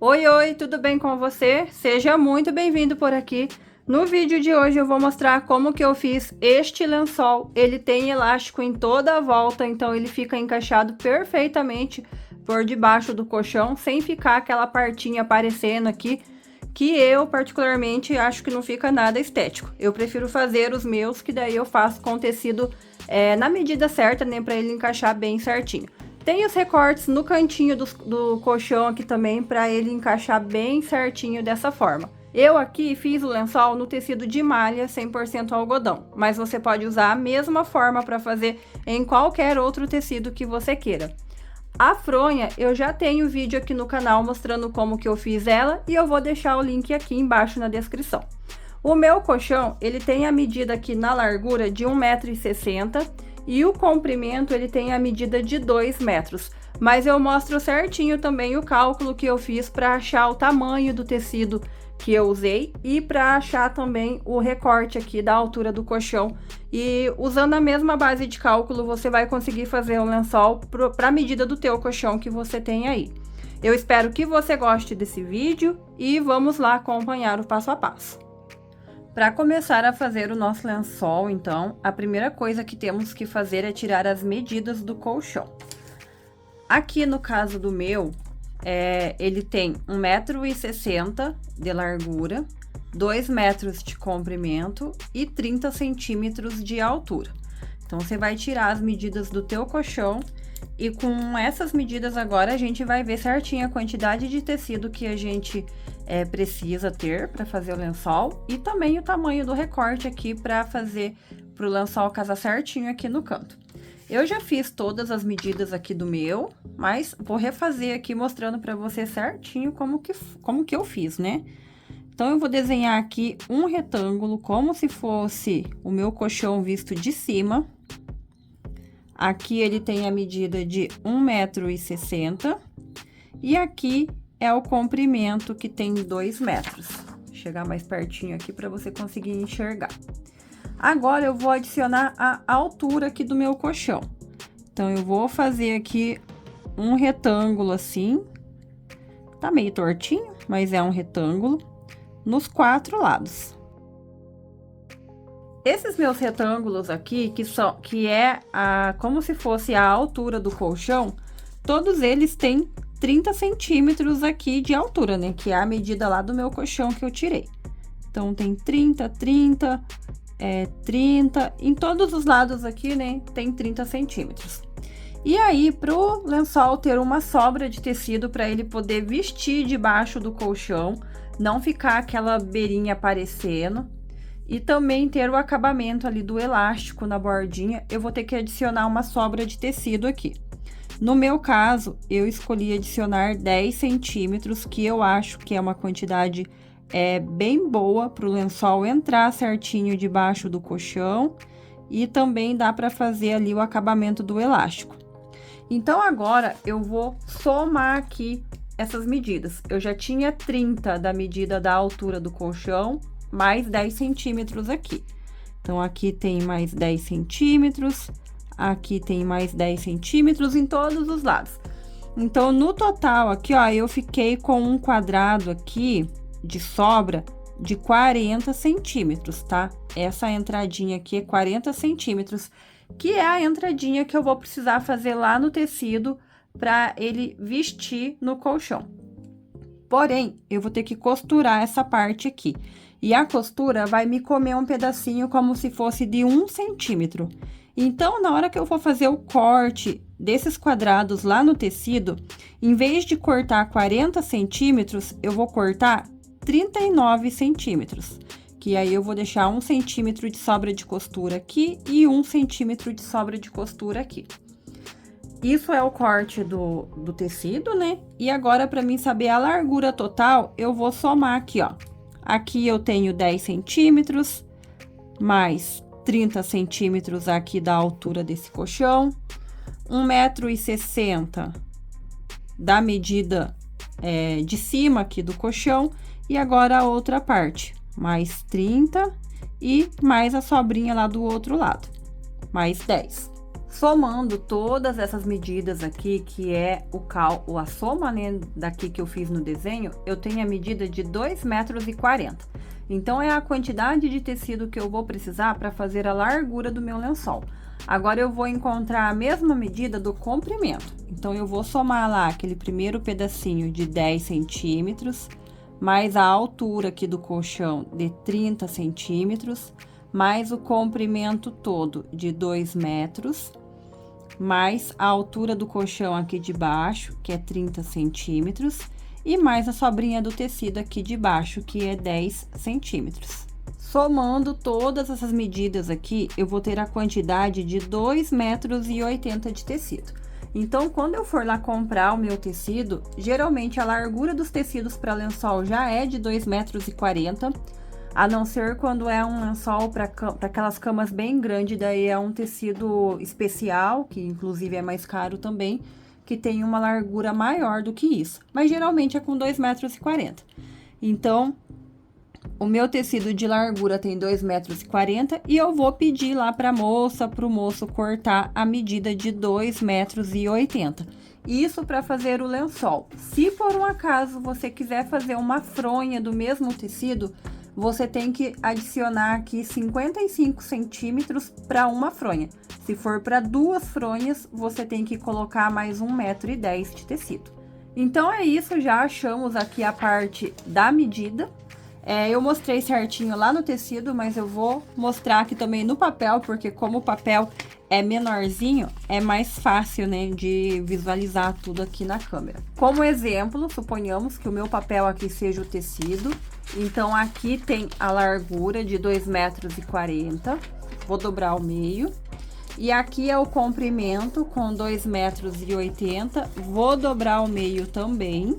Oi, oi, tudo bem com você? Seja muito bem-vindo por aqui. No vídeo de hoje eu vou mostrar como que eu fiz este lençol. Ele tem elástico em toda a volta, então ele fica encaixado perfeitamente por debaixo do colchão, sem ficar aquela partinha aparecendo aqui, que eu particularmente acho que não fica nada estético. Eu prefiro fazer os meus, que daí eu faço com tecido na medida certa, né, para ele encaixar bem certinho. Tem os recortes no cantinho do colchão aqui também, para ele encaixar bem certinho dessa forma. Eu aqui fiz o lençol no tecido de malha 100% algodão, mas você pode usar a mesma forma para fazer em qualquer outro tecido que você queira. A fronha, eu já tenho vídeo aqui no canal mostrando como que eu fiz ela e eu vou deixar o link aqui embaixo na descrição. O meu colchão, ele tem a medida aqui na largura de 1,60 m e o comprimento ele tem a medida de 2 metros. Mas eu mostro certinho também o cálculo que eu fiz para achar o tamanho do tecido que eu usei e para achar também o recorte aqui da altura do colchão. E usando a mesma base de cálculo, você vai conseguir fazer um lençol para a medida do teu colchão que você tem aí. Eu espero que você goste desse vídeo e vamos lá acompanhar o passo a passo. Para começar a fazer o nosso lençol, então, a primeira coisa que temos que fazer é tirar as medidas do colchão. Aqui no caso do meu, ele tem 1,60 m de largura, 2 metros de comprimento e 30 centímetros de altura. Então, você vai tirar as medidas do teu colchão e com essas medidas agora a gente vai ver certinho a quantidade de tecido que a gente precisa ter para fazer o lençol e também o tamanho do recorte aqui para fazer para o lençol casar certinho aqui no canto. Eu já fiz todas as medidas aqui do meu, mas vou refazer aqui mostrando para você certinho como que eu fiz, né? Então, eu vou desenhar aqui um retângulo como se fosse o meu colchão visto de cima. Aqui ele tem a medida de 1,60 m e aqui é o comprimento que tem 2 metros. Vou chegar mais pertinho aqui para você conseguir enxergar. Agora, eu vou adicionar a altura aqui do meu colchão. Então, eu vou fazer aqui um retângulo assim. Tá meio tortinho, mas é um retângulo nos 4 lados. Esses meus retângulos aqui, que é como se fosse a altura do colchão, todos eles têm 30 centímetros aqui de altura, né? Que é a medida lá do meu colchão que eu tirei. Então, tem 30, 30, 30, em todos os lados aqui, né? Tem 30 centímetros. E aí, pro lençol ter uma sobra de tecido para ele poder vestir debaixo do colchão, não ficar aquela beirinha aparecendo, e também ter o acabamento ali do elástico na bordinha, eu vou ter que adicionar uma sobra de tecido aqui. No meu caso, eu escolhi adicionar 10 centímetros, que eu acho que é uma quantidade bem boa para o lençol entrar certinho debaixo do colchão, e também dá para fazer ali o acabamento do elástico. Então, agora eu vou somar aqui essas medidas. Eu já tinha 30 da medida da altura do colchão, mais 10 centímetros aqui. Então, aqui tem mais 10 centímetros, aqui tem mais 10 centímetros em todos os lados. Então, no total aqui, ó, eu fiquei com um quadrado aqui de sobra de 40 centímetros, tá? Essa entradinha aqui é 40 centímetros, que é a entradinha que eu vou precisar fazer lá no tecido para ele vestir no colchão. Porém, eu vou ter que costurar essa parte aqui. E a costura vai me comer um pedacinho como se fosse de 1 centímetro. Então, na hora que eu for fazer o corte desses quadrados lá no tecido, em vez de cortar 40 centímetros, eu vou cortar 39 centímetros. Que aí eu vou deixar 1 centímetro de sobra de costura aqui e 1 centímetro de sobra de costura aqui. Isso é o corte do tecido, né? E agora, para mim saber a largura total, eu vou somar aqui, ó. Aqui eu tenho 10 centímetros, mais 30 centímetros aqui da altura desse colchão, 1,60 m da medida de cima aqui do colchão, e agora a outra parte, mais 30 e mais a sobrinha lá do outro lado, mais 10. Somando todas essas medidas aqui, que é a soma, né, daqui que eu fiz no desenho, eu tenho a medida de 2,40 metros. Então, é a quantidade de tecido que eu vou precisar para fazer a largura do meu lençol. Agora, eu vou encontrar a mesma medida do comprimento. Então, eu vou somar lá aquele primeiro pedacinho de 10 centímetros, mais a altura aqui do colchão de 30 centímetros, mais o comprimento todo de 2 metros, mais a altura do colchão aqui de baixo, que é 30 centímetros, e mais a sobrinha do tecido aqui de baixo, que é 10 centímetros. Somando todas essas medidas aqui, eu vou ter a quantidade de 2,80 metros de tecido. Então, quando eu for lá comprar o meu tecido, geralmente a largura dos tecidos para lençol já é de 2,40 metros, a não ser quando é um lençol para aquelas camas bem grandes, daí é um tecido especial, que inclusive é mais caro também, que tem uma largura maior do que isso. Mas geralmente é com 2,40 metros. Então, o meu tecido de largura tem 2,40 metros e eu vou pedir lá para o moço cortar a medida de 2,80 metros. Isso para fazer o lençol. Se por um acaso você quiser fazer uma fronha do mesmo tecido, você tem que adicionar aqui 55 centímetros para uma fronha. Se for para 2 fronhas, você tem que colocar mais 1,10 metro de tecido. Então, é isso, já achamos aqui a parte da medida. Eu mostrei certinho lá no tecido, mas eu vou mostrar aqui também no papel, porque como o papel é menorzinho, é mais fácil, né, de visualizar tudo aqui na câmera. Como exemplo, suponhamos que o meu papel aqui seja o tecido. Então, aqui tem a largura de 2,40 metros, vou dobrar ao meio. E aqui é o comprimento com 2,80 metros, vou dobrar ao meio também.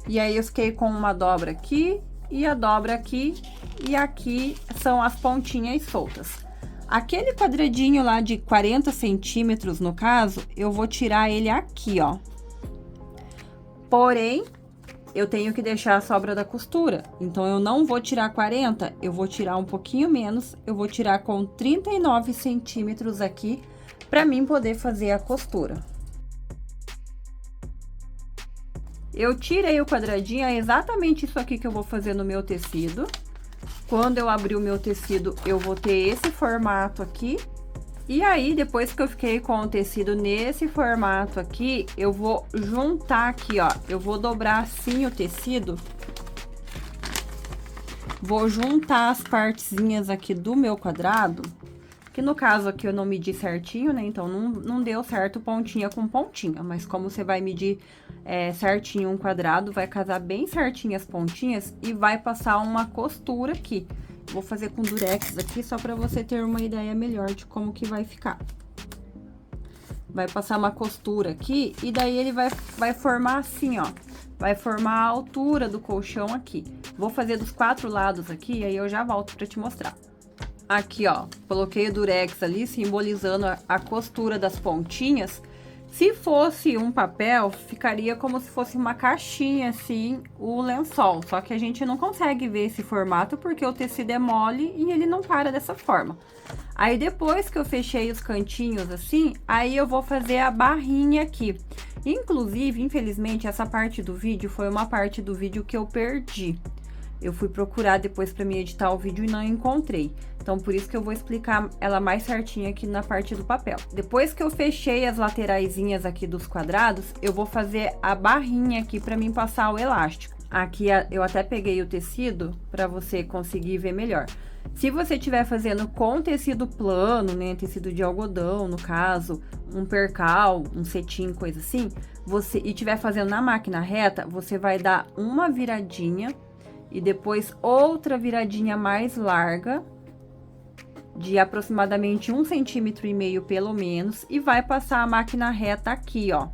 E aí, eu fiquei com uma dobra aqui e a dobra aqui, e aqui são as pontinhas soltas. Aquele quadradinho lá de 40 centímetros, no caso, eu vou tirar ele aqui, ó. Porém, eu tenho que deixar a sobra da costura. Então, eu não vou tirar 40, eu vou tirar um pouquinho menos, eu vou tirar com 39 centímetros aqui, pra mim poder fazer a costura. Eu tirei o quadradinho, é exatamente isso aqui que eu vou fazer no meu tecido. Quando eu abrir o meu tecido, eu vou ter esse formato aqui. E aí, depois que eu fiquei com o tecido nesse formato aqui, eu vou juntar aqui, ó. Eu vou dobrar assim o tecido. Vou juntar as partezinhas aqui do meu quadrado. Que no caso aqui eu não medi certinho, né? Então, não deu certo pontinha com pontinha. Mas como você vai medir certinho um quadrado, vai casar bem certinho as pontinhas e vai passar uma costura aqui. Vou fazer com durex aqui, só pra você ter uma ideia melhor de como que vai ficar. Vai passar uma costura aqui, e daí ele vai formar assim, ó. Vai formar a altura do colchão aqui. Vou fazer dos 4 lados aqui, aí eu já volto pra te mostrar. Aqui, ó, coloquei o durex ali, simbolizando a costura das pontinhas. Se fosse um papel, ficaria como se fosse uma caixinha, assim, o lençol. Só que a gente não consegue ver esse formato, porque o tecido é mole e ele não para dessa forma. Aí, depois que eu fechei os cantinhos assim, aí eu vou fazer a barrinha aqui. Inclusive, infelizmente, essa parte do vídeo foi uma parte do vídeo que eu perdi. Eu fui procurar depois pra me editar o vídeo e não encontrei. Então, por isso que eu vou explicar ela mais certinho aqui na parte do papel. Depois que eu fechei as lateraisinhas aqui dos quadrados, eu vou fazer a barrinha aqui pra mim passar o elástico. Aqui eu até peguei o tecido pra você conseguir ver melhor. Se você estiver fazendo com tecido plano, né, tecido de algodão, no caso, um percal, um cetim, coisa assim, e estiver fazendo na máquina reta, você vai dar uma viradinha e depois outra viradinha mais larga, de aproximadamente 1,5 centímetro pelo menos, e vai passar a máquina reta aqui, ó.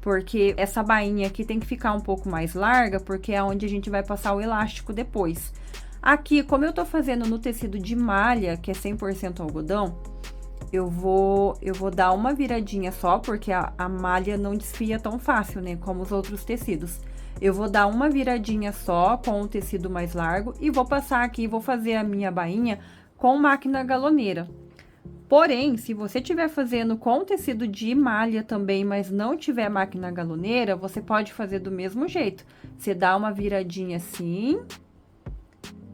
Porque essa bainha aqui tem que ficar um pouco mais larga, porque é onde a gente vai passar o elástico depois. Aqui, como eu tô fazendo no tecido de malha, que é 100% algodão, eu vou dar uma viradinha só, porque a malha não desfia tão fácil, né, como os outros tecidos. Eu vou dar uma viradinha só com o tecido mais largo e vou passar aqui, vou fazer a minha bainha com máquina galoneira. Porém, se você estiver fazendo com tecido de malha também, mas não tiver máquina galoneira, você pode fazer do mesmo jeito. Você dá uma viradinha assim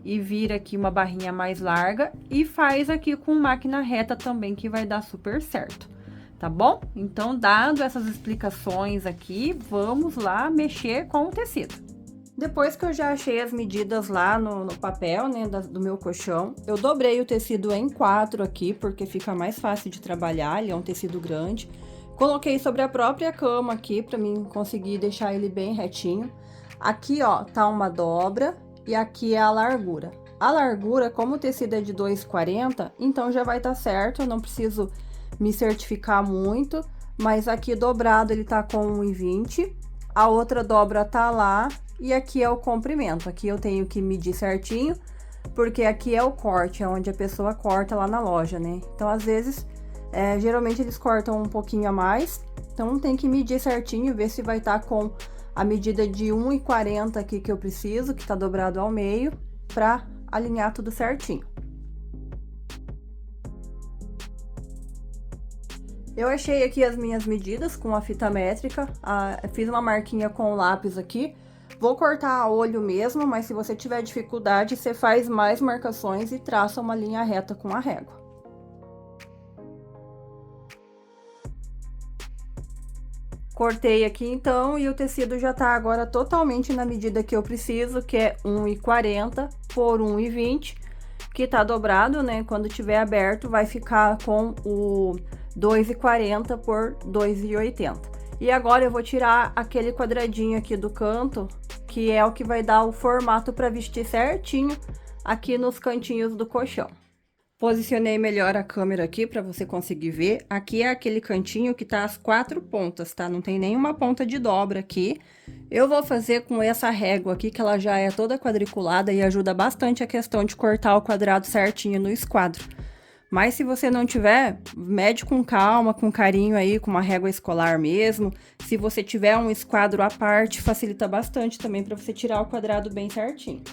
e vira aqui uma barrinha mais larga e faz aqui com máquina reta também, que vai dar super certo, tá bom? Então, dado essas explicações aqui, vamos lá mexer com o tecido. Depois que eu já achei as medidas lá no papel, né, do meu colchão, eu dobrei o tecido em 4 aqui, porque fica mais fácil de trabalhar, ele é um tecido grande. Coloquei sobre a própria cama aqui, pra mim conseguir deixar ele bem retinho. Aqui, ó, tá uma dobra e aqui é a largura. A largura, como o tecido é de 2,40, então já vai estar certo, eu não preciso me certificar muito, mas aqui dobrado ele tá com 1,20, a outra dobra tá lá. E aqui é o comprimento, aqui eu tenho que medir certinho, porque aqui é o corte, é onde a pessoa corta lá na loja, né? Então, às vezes, geralmente eles cortam um pouquinho a mais, então tem que medir certinho, ver se vai estar com a medida de 1,40 aqui que eu preciso, que tá dobrado ao meio, pra alinhar tudo certinho. Eu achei aqui as minhas medidas com a fita métrica, fiz uma marquinha com o lápis aqui. Vou cortar a olho mesmo, mas se você tiver dificuldade, você faz mais marcações e traça uma linha reta com a régua. Cortei aqui então e o tecido já tá agora totalmente na medida que eu preciso, que é 1,40 por 1,20, que tá dobrado, né? Quando tiver aberto vai ficar com o 2,40 por 2,80. E agora eu vou tirar aquele quadradinho aqui do canto, que é o que vai dar o formato para vestir certinho aqui nos cantinhos do colchão. Posicionei melhor a câmera aqui para você conseguir ver. Aqui é aquele cantinho que tá as 4 pontas, tá? Não tem nenhuma ponta de dobra aqui. Eu vou fazer com essa régua aqui, que ela já é toda quadriculada e ajuda bastante a questão de cortar o quadrado certinho no esquadro. Mas se você não tiver, mede com calma, com carinho aí, com uma régua escolar mesmo. Se você tiver um esquadro à parte, facilita bastante também para você tirar o quadrado bem certinho.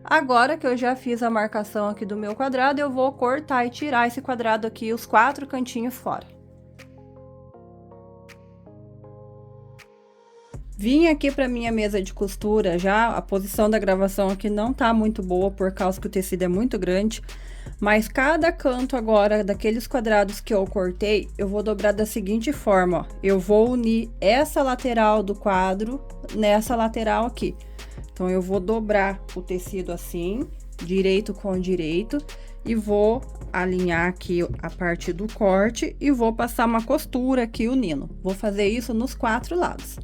Agora que eu já fiz a marcação aqui do meu quadrado, eu vou cortar e tirar esse quadrado aqui, os 4 cantinhos fora. Vim aqui para minha mesa de costura já, a posição da gravação aqui não tá muito boa por causa que o tecido é muito grande, mas cada canto agora daqueles quadrados que eu cortei, eu vou dobrar da seguinte forma, ó, eu vou unir essa lateral do quadro nessa lateral aqui. Então, eu vou dobrar o tecido assim, direito com direito, e vou alinhar aqui a parte do corte e vou passar uma costura aqui unindo. Vou fazer isso nos 4 lados.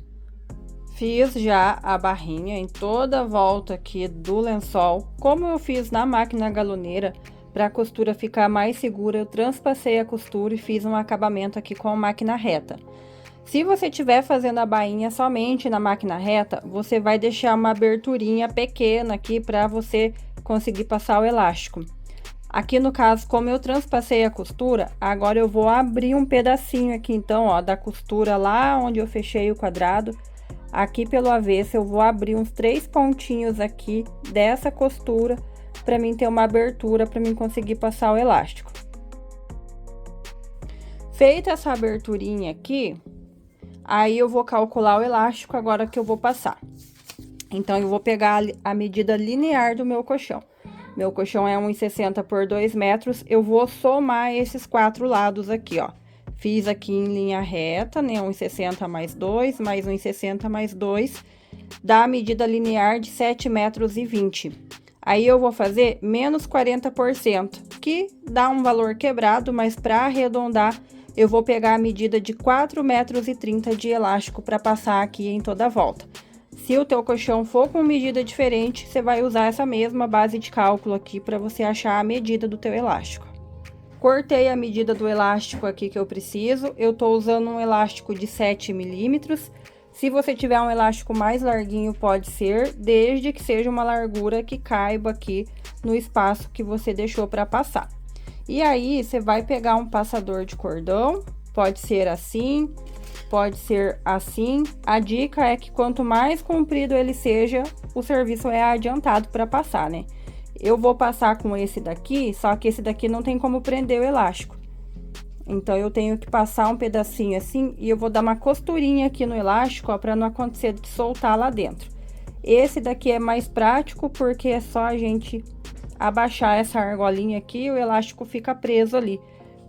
Fiz já a barrinha em toda a volta aqui do lençol. Como eu fiz na máquina galoneira, para a costura ficar mais segura, eu transpassei a costura e fiz um acabamento aqui com a máquina reta. Se você estiver fazendo a bainha somente na máquina reta, você vai deixar uma aberturinha pequena aqui para você conseguir passar o elástico. Aqui no caso, como eu transpassei a costura, agora eu vou abrir um pedacinho aqui então, ó, da costura lá onde eu fechei o quadrado. Aqui pelo avesso eu vou abrir uns 3 pontinhos aqui dessa costura para mim ter uma abertura para mim conseguir passar o elástico. Feita essa aberturinha aqui, aí eu vou calcular o elástico agora que eu vou passar. Então, eu vou pegar a medida linear do meu colchão. Meu colchão é 1,60 por 2 metros, eu vou somar esses 4 lados aqui, ó. Fiz aqui em linha reta, né, 1,60 mais 2, mais 1,60 mais 2, dá a medida linear de 7,20 metros. Aí, eu vou fazer menos 40%, que dá um valor quebrado, mas para arredondar, eu vou pegar a medida de 4,30 metros de elástico para passar aqui em toda a volta. Se o teu colchão for com medida diferente, você vai usar essa mesma base de cálculo aqui para você achar a medida do teu elástico. Cortei a medida do elástico aqui que eu preciso, eu tô usando um elástico de 7 milímetros. Se você tiver um elástico mais larguinho, pode ser, desde que seja uma largura que caiba aqui no espaço que você deixou para passar. E aí, você vai pegar um passador de cordão, pode ser assim, pode ser assim. A dica é que quanto mais comprido ele seja, o serviço é adiantado para passar, né? Eu vou passar com esse daqui, só que esse daqui não tem como prender o elástico. Então, eu tenho que passar um pedacinho assim e eu vou dar uma costurinha aqui no elástico, ó, para não acontecer de soltar lá dentro. Esse daqui é mais prático porque é só a gente abaixar essa argolinha aqui e o elástico fica preso ali.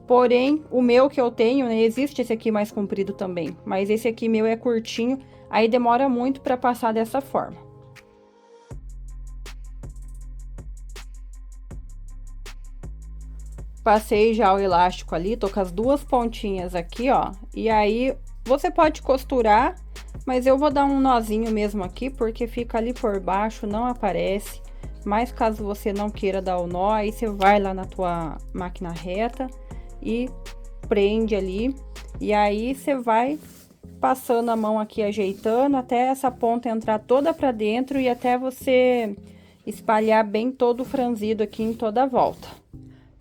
Porém, o meu que eu tenho, né, existe esse aqui mais comprido também, mas esse aqui meu é curtinho, aí demora muito para passar dessa forma. Passei já o elástico ali, tô com as duas pontinhas aqui, ó, e aí você pode costurar, mas eu vou dar um nozinho mesmo aqui, porque fica ali por baixo, não aparece. Mas caso você não queira dar o nó, aí você vai lá na tua máquina reta e prende ali. E aí você vai passando a mão aqui, ajeitando, até essa ponta entrar toda pra dentro e até você espalhar bem todo o franzido aqui em toda a volta.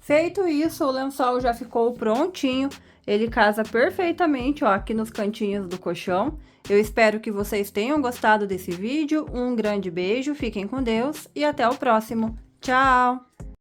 Feito isso, o lençol já ficou prontinho. Ele casa perfeitamente, ó, aqui nos cantinhos do colchão. Eu espero que vocês tenham gostado desse vídeo. Um grande beijo, fiquem com Deus e até o próximo. Tchau!